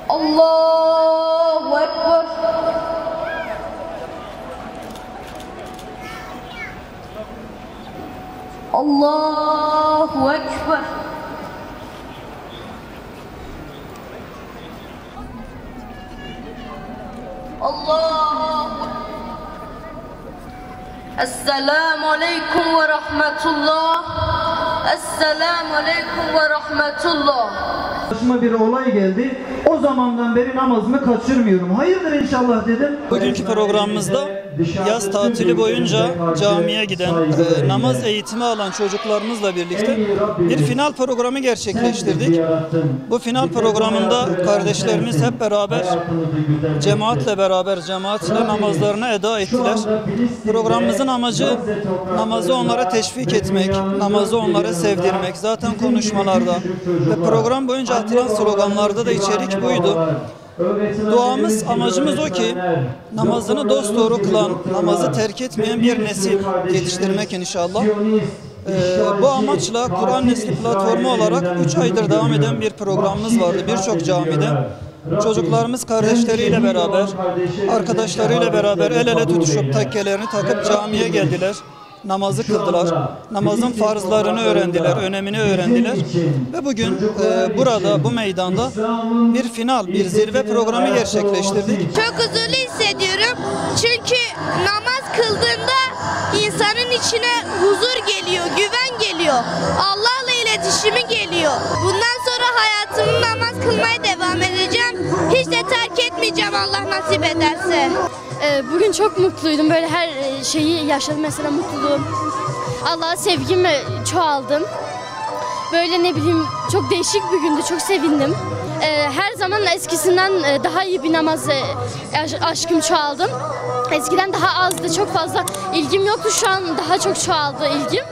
Allahu Ekber. Allahu Ekber. Allahu. Esselamu Aleyküm ve Rahmetullah. Esselamu Aleyküm ve Rahmetullah. Başıma bir olay geldi. O zamandan beri namazımı kaçırmıyorum. Hayırdır inşallah dedim. Bugünkü programımızda yaz tatili boyunca camiye giden, namaz eğitimi alan çocuklarımızla birlikte bir final programı gerçekleştirdik. Bu final programında kardeşlerimiz hep beraber, cemaatle namazlarını eda ettiler. Programımızın amacı namazı onlara teşvik etmek, namazı onlara sevdirmek. Zaten konuşmalarda ve program boyunca atılan sloganlarda da içerik buydu. Duamız, amacımız o ki namazını dosdoğru kılan, namazı terk etmeyen bir nesil yetiştirmek inşallah. Bu amaçla Kur'an Nesli platformu olarak 3 aydır devam eden bir programımız vardı birçok camide. Çocuklarımız kardeşleriyle beraber, arkadaşlarıyla beraber el ele tutuşup takkelerini takıp camiye geldiler. Namazı kıldılar. Namazın farzlarını öğrendiler, önemini öğrendiler. Ve bugün burada, bu meydanda bir final, bir zirve programı gerçekleştirdik. Çok huzurlu hissediyorum. Çünkü namaz kıldığında insanın içine huzur geliyor, güven geliyor. Allah'la iletişimi geliyor. Bundan sonra hayatımı namaz kılmaya devam edeceğim. Hiç de terk etmeyeceğim Allah nasip ederse. Bugün çok mutluydum. Böyle her şeyi yaşadım. Mesela mutluluğum. Allah'a sevgimi çoğaldım. Böyle ne bileyim çok değişik bir gündü. Çok sevindim. Her zaman eskisinden daha iyi bir namaz aşkım çoğaldım. Eskiden daha azdı. Çok fazla ilgim yoktu. Şu an daha çok çoğaldı ilgim.